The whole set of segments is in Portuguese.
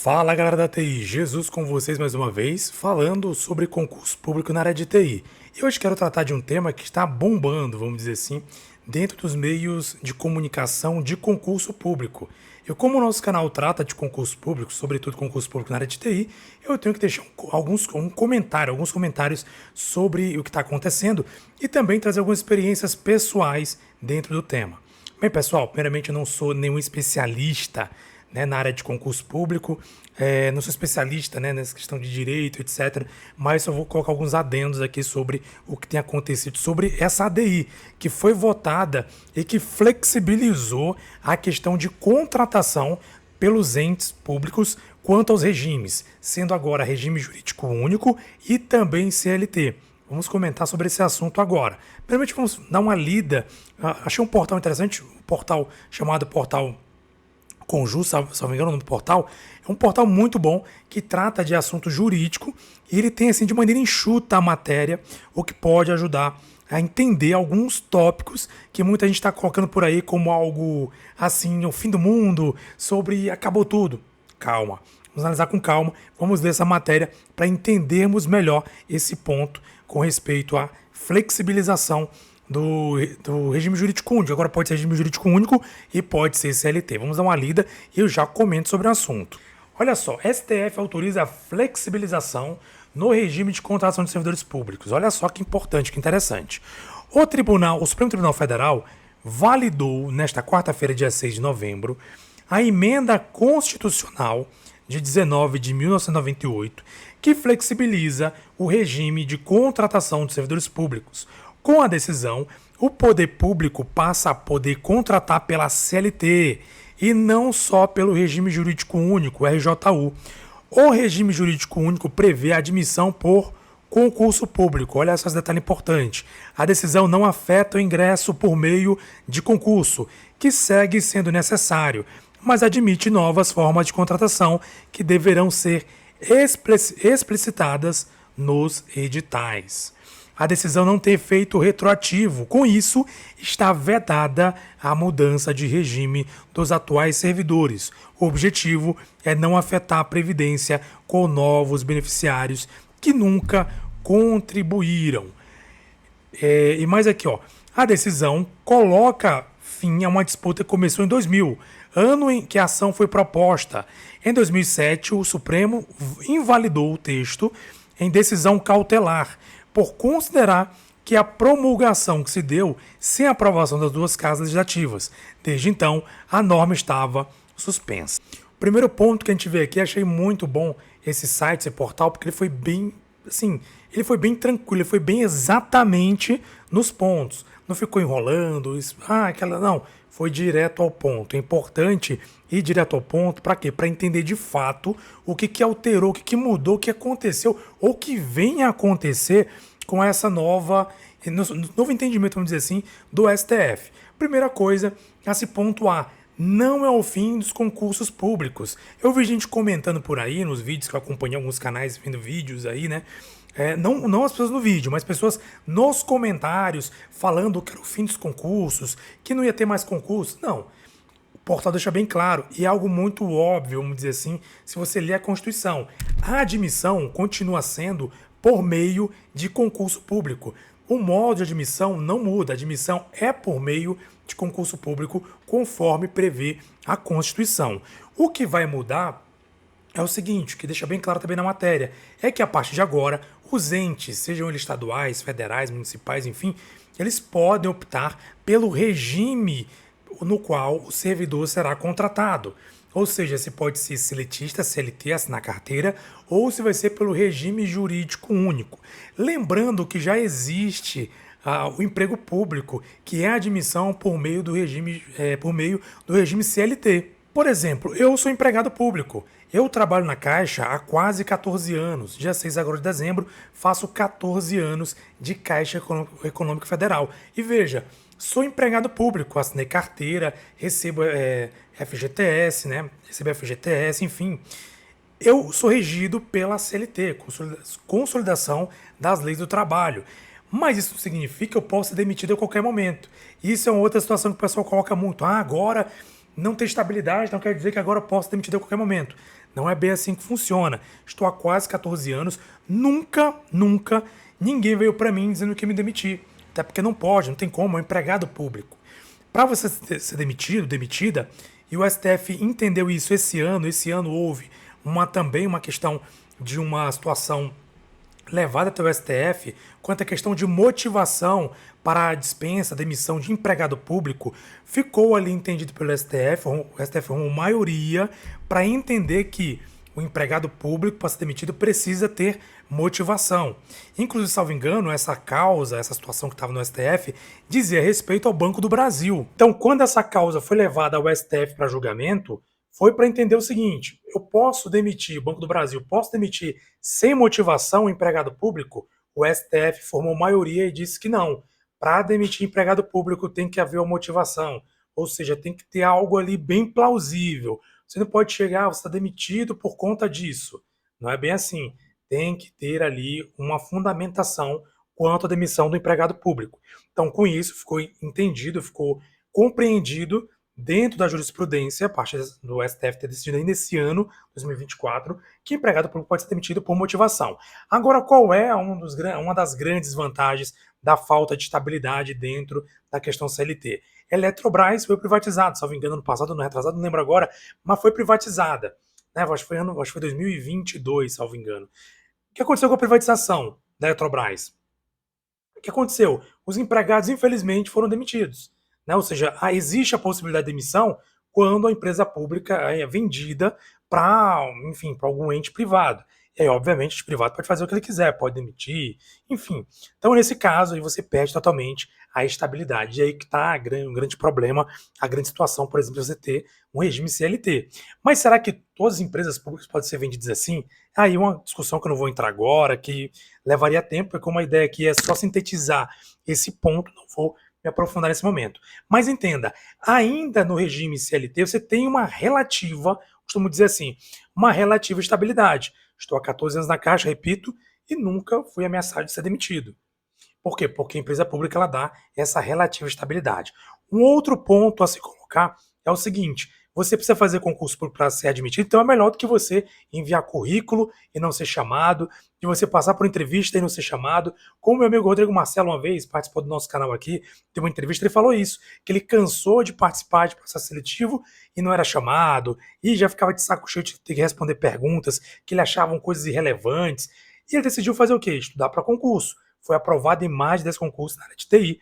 Fala galera da TI, Jesus com vocês mais uma vez, falando sobre concurso público na área de TI. E hoje quero tratar de um tema que está bombando, vamos dizer assim, dentro dos meios de comunicação de concurso público. Como o nosso canal trata de concurso público, sobretudo concurso público na área de TI, eu tenho que deixar alguns comentários sobre o que está acontecendo e também trazer algumas experiências pessoais dentro do tema. Bem, pessoal, primeiramente eu não sou nenhum especialista, né, na área de concurso público, não sou especialista, né, nessa questão de direito, etc. Mas só vou colocar alguns adendos aqui sobre o que tem acontecido, sobre essa ADI, que foi votada e que flexibilizou a questão de contratação pelos entes públicos quanto aos regimes, sendo agora regime jurídico único e também CLT. Vamos comentar sobre esse assunto agora. Primeiramente, vamos dar uma lida. Achei um portal interessante, um portal chamado Portal Conju, se não me engano, o nome do portal. É um portal muito bom que trata de assunto jurídico e ele tem, assim, de maneira enxuta a matéria, o que pode ajudar a entender alguns tópicos que muita gente está colocando por aí como algo, assim, o fim do mundo, sobre acabou tudo. Calma. Vamos analisar com calma, vamos ler essa matéria para entendermos melhor esse ponto com respeito à flexibilização do regime jurídico único. Agora pode ser regime jurídico único e pode ser CLT. Vamos dar uma lida e eu já comento sobre o assunto. Olha só, STF autoriza a flexibilização no regime de contratação de servidores públicos. Olha só que importante, que interessante. O Supremo Tribunal Federal validou nesta quarta-feira, dia 6 de novembro, a emenda constitucional de 19 de 1998, que flexibiliza o regime de contratação de servidores públicos. Com a decisão, o poder público passa a poder contratar pela CLT e não só pelo regime jurídico único, RJU. O regime jurídico único prevê a admissão por concurso público. Olha só esse detalhe importante. A decisão não afeta o ingresso por meio de concurso, que segue sendo necessário, mas admite novas formas de contratação que deverão ser explicitadas nos editais. A decisão não tem efeito retroativo. Com isso, está vedada a mudança de regime dos atuais servidores. O objetivo é não afetar a Previdência com novos beneficiários que nunca contribuíram. E mais aqui, ó, a decisão coloca fim a uma disputa que começou em 2000, ano em que a ação foi proposta. Em 2007, o Supremo invalidou o texto em decisão cautelar, por considerar que a promulgação que se deu sem aprovação das duas casas legislativas. Desde então, a norma estava suspensa. O primeiro ponto que a gente vê aqui, achei muito bom esse site, esse portal, porque ele foi bem, assim, ele foi bem tranquilo, ele foi bem exatamente nos pontos. Não ficou enrolando, não, foi direto ao ponto. É importante ir direto ao ponto, para quê? Para entender de fato o que alterou, o que mudou, o que aconteceu, ou o que vem a acontecer com essa novo entendimento, vamos dizer assim, do STF. Primeira coisa a se pontuar, não é o fim dos concursos públicos. Eu vi gente comentando por aí, nos vídeos que eu acompanhei, alguns canais vendo vídeos aí, né? Não as pessoas no vídeo, mas pessoas nos comentários falando que era o fim dos concursos, que não ia ter mais concurso. Não. O portal deixa bem claro, e é algo muito óbvio, vamos dizer assim, se você ler a Constituição. A admissão continua sendo por meio de concurso público. O modo de admissão não muda, a admissão é por meio de concurso público, conforme prevê a Constituição. O que vai mudar é o seguinte, que deixa bem claro também na matéria, é que a partir de agora, os entes, sejam eles estaduais, federais, municipais, enfim, eles podem optar pelo regime no qual o servidor será contratado. Ou seja, se pode ser seletista, CLT, assinar carteira, ou se vai ser pelo regime jurídico único. Lembrando que já existe o emprego público, que é a admissão por meio do regime CLT. Por exemplo, eu sou empregado público. Eu trabalho na Caixa há quase 14 anos. Dia 6 agora de dezembro, faço 14 anos de Caixa Econômica Federal. E veja, sou empregado público, assinei carteira, recebo FGTS, né? Recebo FGTS, enfim. Eu sou regido pela CLT, Consolidação das Leis do Trabalho. Mas isso não significa que eu possa ser demitido a qualquer momento. Isso é uma outra situação que o pessoal coloca muito. Agora não tem estabilidade, não quer dizer que agora eu posso ser demitido a qualquer momento. Não é bem assim que funciona. Estou há quase 14 anos, nunca ninguém veio para mim dizendo que me demitir. Até porque não pode, não tem como, é um empregado público. Para você ser demitido, demitida, e o STF entendeu isso esse ano houve também uma questão de uma situação levada até o STF quanto à questão de motivação para a dispensa, demissão de empregado público, ficou ali entendido pelo STF, o STF formou maioria para entender que o empregado público, para ser demitido, precisa ter motivação. Inclusive, salvo engano, essa causa, essa situação que estava no STF, dizia respeito ao Banco do Brasil. Então, quando essa causa foi levada ao STF para julgamento, foi para entender o seguinte: eu posso demitir, o Banco do Brasil, posso demitir sem motivação o empregado público? O STF formou maioria e disse que não. Para demitir empregado público tem que haver uma motivação, ou seja, tem que ter algo ali bem plausível. Você não pode chegar, você está demitido por conta disso. Não é bem assim. Tem que ter ali uma fundamentação quanto à demissão do empregado público. Então, com isso, ficou entendido, ficou compreendido dentro da jurisprudência, a partir do STF ter decidido ainda esse ano, 2024, que empregado público pode ser demitido por motivação. Agora, qual é uma das grandes vantagens da falta de estabilidade dentro da questão CLT? Eletrobras foi privatizada, salvo engano, no passado, no retrasado, não lembro agora, mas foi privatizada. Né? Acho que foi 2022, salvo engano. O que aconteceu com a privatização da Eletrobras? O que aconteceu? Os empregados, infelizmente, foram demitidos. Né? Ou seja, existe a possibilidade de demissão quando a empresa pública é vendida para, enfim, para algum ente privado. E aí, obviamente, o ente privado pode fazer o que ele quiser, pode demitir, enfim. Então, nesse caso, aí você perde totalmente a estabilidade. E aí que está um grande problema, a grande situação, por exemplo, de você ter um regime CLT. Mas será que todas as empresas públicas podem ser vendidas assim? Aí uma discussão que eu não vou entrar agora, que levaria tempo, porque como a ideia aqui é só sintetizar esse ponto, não vou me aprofundar nesse momento. Mas entenda, ainda no regime CLT você tem uma relativa, costumo dizer assim, uma relativa estabilidade. Estou há 14 anos na Caixa, repito, e nunca fui ameaçado de ser demitido. Por quê? Porque a empresa pública ela dá essa relativa estabilidade. Um outro ponto a se colocar é o seguinte: você precisa fazer concurso público para ser admitido, então é melhor do que você enviar currículo e não ser chamado, de você passar por entrevista e não ser chamado. Como meu amigo Rodrigo Marcelo, uma vez, participou do nosso canal aqui, teve uma entrevista, ele falou isso, que ele cansou de participar de processo seletivo e não era chamado, e já ficava de saco cheio de ter que responder perguntas que ele achavam coisas irrelevantes. E ele decidiu fazer o quê? Estudar para concurso. Foi aprovado em mais de 10 concursos na área de TI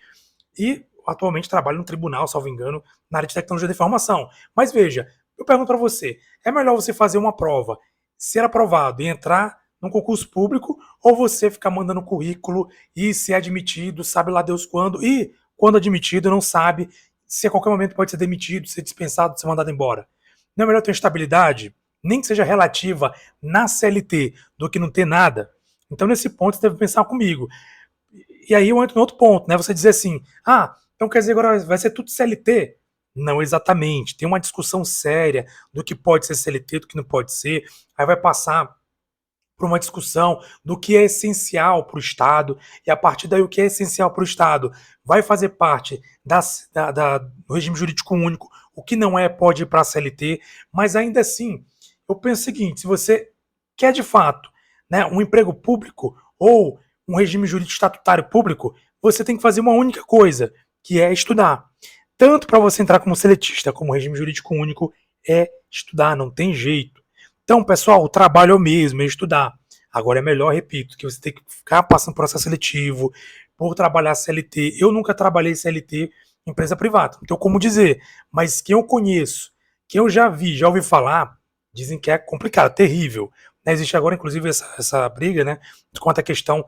e atualmente trabalha no tribunal, salvo engano, na área de tecnologia de informação. Mas veja, eu pergunto para você, é melhor você fazer uma prova, ser aprovado e entrar num concurso público, ou você ficar mandando currículo e ser admitido, sabe lá Deus quando, e quando admitido não sabe se a qualquer momento pode ser demitido, ser dispensado, ser mandado embora? Não é melhor ter estabilidade, nem que seja relativa na CLT, do que não ter nada? Então, nesse ponto, você deve pensar comigo. E aí eu entro no outro ponto, né? Você dizer assim, então quer dizer agora vai ser tudo CLT? Não exatamente. Tem uma discussão séria do que pode ser CLT, do que não pode ser. Aí vai passar por uma discussão do que é essencial para o Estado, e a partir daí o que é essencial para o Estado vai fazer parte do regime jurídico único, o que não é pode ir para a CLT, mas ainda assim, eu penso o seguinte: se você quer de fato, né, um emprego público ou um regime jurídico estatutário público, você tem que fazer uma única coisa, que é estudar. Tanto para você entrar como seletista, como regime jurídico único, é estudar, não tem jeito. Então, pessoal, o trabalho é o mesmo, é estudar. Agora é melhor, repito, que você tem que ficar passando processo seletivo, por trabalhar CLT. Eu nunca trabalhei CLT em empresa privada, não tenho como dizer, mas quem eu conheço, quem eu já vi, já ouvi falar, dizem que é complicado, terrível. Né, existe agora, inclusive, essa briga, né, quanto à questão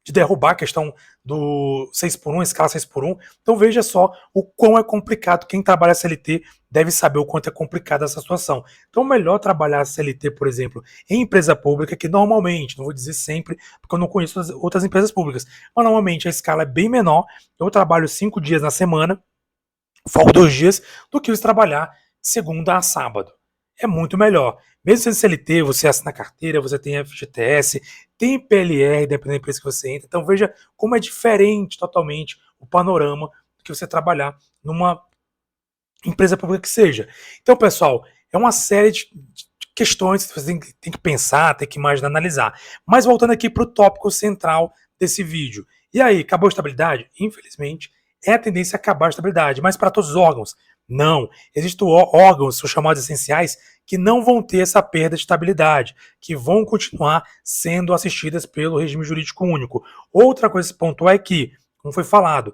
de derrubar a questão do 6 por 1, escala 6 por 1. Então veja só o quão é complicado. Quem trabalha CLT deve saber o quanto é complicada essa situação. Então melhor trabalhar CLT, por exemplo, em empresa pública, que normalmente, não vou dizer sempre, porque eu não conheço outras empresas públicas, mas normalmente a escala é bem menor. Eu trabalho 5 dias na semana, folgo 2 dias, do que você trabalhar de segunda a sábado. É muito melhor. Mesmo sendo CLT, você assina carteira, você tem FGTS, tem PLR, dependendo da empresa que você entra. Então veja como é diferente totalmente o panorama do que você trabalhar numa empresa pública que seja. Então, pessoal, É uma série de questões que você tem que pensar, tem que imaginar, analisar. Mas voltando aqui para o tópico central desse vídeo. E aí, acabou a estabilidade? Infelizmente, é a tendência a acabar a estabilidade. Mas para todos os órgãos? Não. Existem órgãos, são chamados essenciais, que não vão ter essa perda de estabilidade, que vão continuar sendo assistidas pelo regime jurídico único. Outra coisa que se pontuar é que, como foi falado,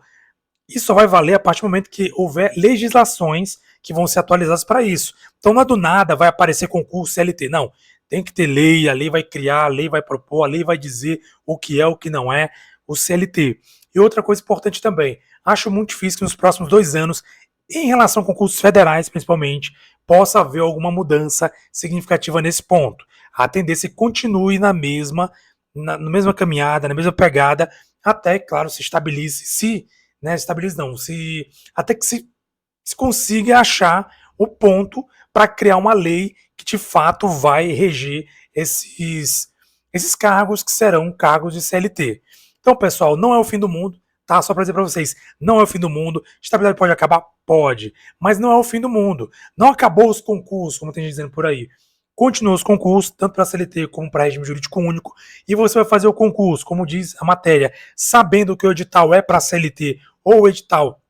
isso só vai valer a partir do momento que houver legislações que vão ser atualizadas para isso. Então não é do nada, vai aparecer concurso CLT. Não, tem que ter lei, a lei vai criar, a lei vai propor, a lei vai dizer o que é, o que não é o CLT. E outra coisa importante também, acho muito difícil que nos próximos 2 anos, em relação a concursos federais principalmente, possa haver alguma mudança significativa nesse ponto. A tendência é que continue na mesma caminhada, na mesma pegada, até, claro, se estabilize, estabilize não, até que se consiga achar o ponto para criar uma lei que de fato vai reger esses cargos que serão cargos de CLT. Então, pessoal, não é o fim do mundo, tá? Só para dizer para vocês, não é o fim do mundo. Estabilidade pode acabar? Pode, mas não é o fim do mundo. Não acabou os concursos, como tem gente dizendo por aí. Continua os concursos, tanto para CLT como para regime jurídico único, e você vai fazer o concurso, como diz a matéria, sabendo que o edital é para CLT ou o edital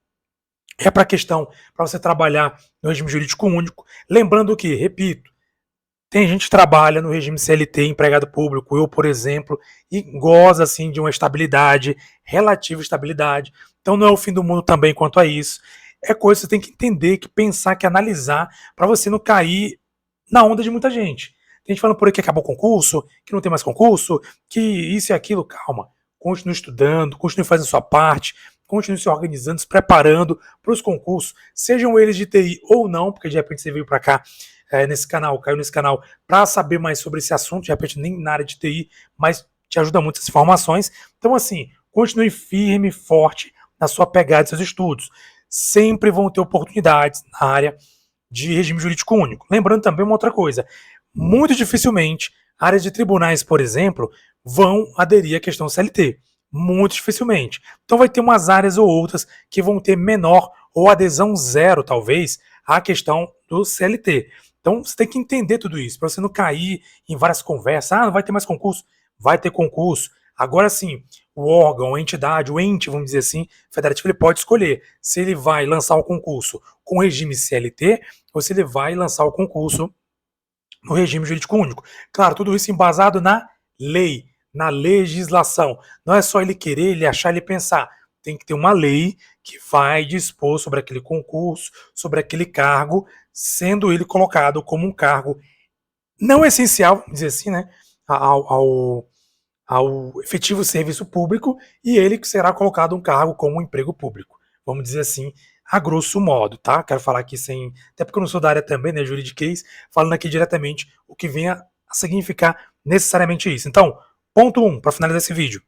é para questão para você trabalhar no regime jurídico único. Lembrando que, repito, tem gente que trabalha no regime CLT, empregado público, eu, por exemplo, e goza assim de uma estabilidade, relativa estabilidade. Então não é o fim do mundo também quanto a isso. É coisa que você tem que entender, que pensar, que analisar, para você não cair na onda de muita gente. Tem gente falando por aí que acabou o concurso, que não tem mais concurso, que isso e aquilo. Calma. Continue estudando, continue fazendo sua parte, continue se organizando, se preparando para os concursos, sejam eles de TI ou não, porque de repente você veio para cá nesse canal, caiu nesse canal para saber mais sobre esse assunto, de repente nem na área de TI, mas te ajuda muito essas informações. Então, assim, continue firme, forte na sua pegada de seus estudos. Sempre vão ter oportunidades na área de regime jurídico único. Lembrando também uma outra coisa, muito dificilmente áreas de tribunais, por exemplo, vão aderir à questão CLT. Muito dificilmente. Então vai ter umas áreas ou outras que vão ter menor ou adesão zero, talvez, à questão do CLT. Então você tem que entender tudo isso, para você não cair em várias conversas. Ah, não vai ter mais concurso? Vai ter concurso. Agora sim, o órgão, a entidade, o ente, vamos dizer assim, federativo, ele pode escolher se ele vai lançar o concurso com regime CLT ou se ele vai lançar o concurso no regime jurídico único. Claro, tudo isso embasado na lei, na legislação. Não é só ele querer, ele achar, ele pensar. Tem que ter uma lei que vai dispor sobre aquele concurso, sobre aquele cargo, sendo ele colocado como um cargo não essencial, vamos dizer assim, né, ao efetivo serviço público, e ele que será colocado um cargo como um emprego público. Vamos dizer assim, a grosso modo, tá? Quero falar aqui sem... Até porque eu não sou da área também, né, juridiquês, falando aqui diretamente o que vem a significar necessariamente isso. Então, ponto 1, para finalizar esse vídeo.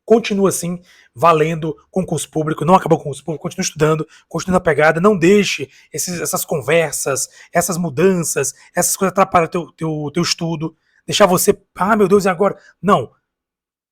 Continua assim, valendo concurso público, não acabou o concurso público, continue estudando, continue na pegada, não deixe essas conversas, essas mudanças, essas coisas atrapalhar o teu estudo, deixar você, ah, meu Deus, e agora? Não.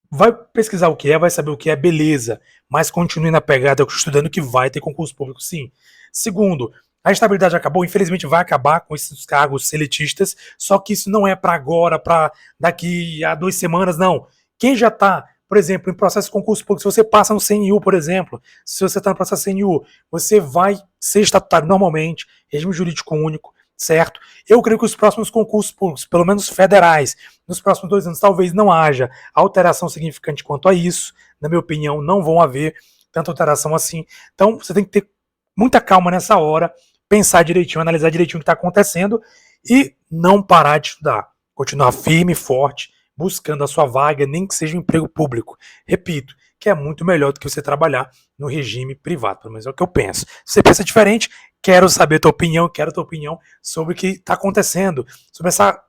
Vai pesquisar o que é, vai saber o que é, beleza, mas continue na pegada estudando que vai ter concurso público, sim. Segundo, a estabilidade acabou, infelizmente vai acabar com esses cargos seletistas, só que isso não é para agora, para daqui a 2 semanas, não. Quem já está, por exemplo, em processo de concurso público, se você passa no CNU, por exemplo, se você está no processo CNU, você vai ser estatutário normalmente, regime jurídico único, certo? Eu creio que os próximos concursos públicos, pelo menos federais, nos próximos 2 anos, talvez não haja alteração significante quanto a isso. Na minha opinião, não vão haver tanta alteração assim. Então, você tem que ter muita calma nessa hora, pensar direitinho, analisar direitinho o que está acontecendo e não parar de estudar. Continuar firme e forte, buscando a sua vaga, nem que seja um emprego público. Repito, que é muito melhor do que você trabalhar no regime privado, pelo menos é o que eu penso. Se você pensa diferente, quero saber a tua opinião, quero a tua opinião sobre o que está acontecendo, sobre essa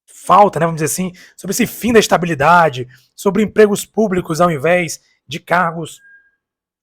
falta, né, vamos dizer assim, sobre esse fim da estabilidade, sobre empregos públicos ao invés de cargos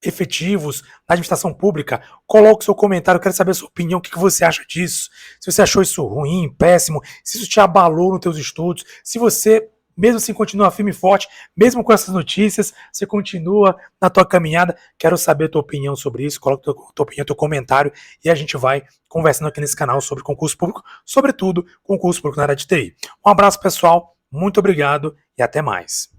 efetivos na administração pública. Coloque seu comentário, quero saber a sua opinião, o que você acha disso, se você achou isso ruim, péssimo, se isso te abalou nos teus estudos, se você mesmo assim continua firme e forte, mesmo com essas notícias, você continua na tua caminhada. Quero saber a tua opinião sobre isso, coloca tua opinião, teu comentário e a gente vai conversando aqui nesse canal sobre concurso público, sobretudo concurso público na área de TI. Um abraço, pessoal, muito obrigado e até mais.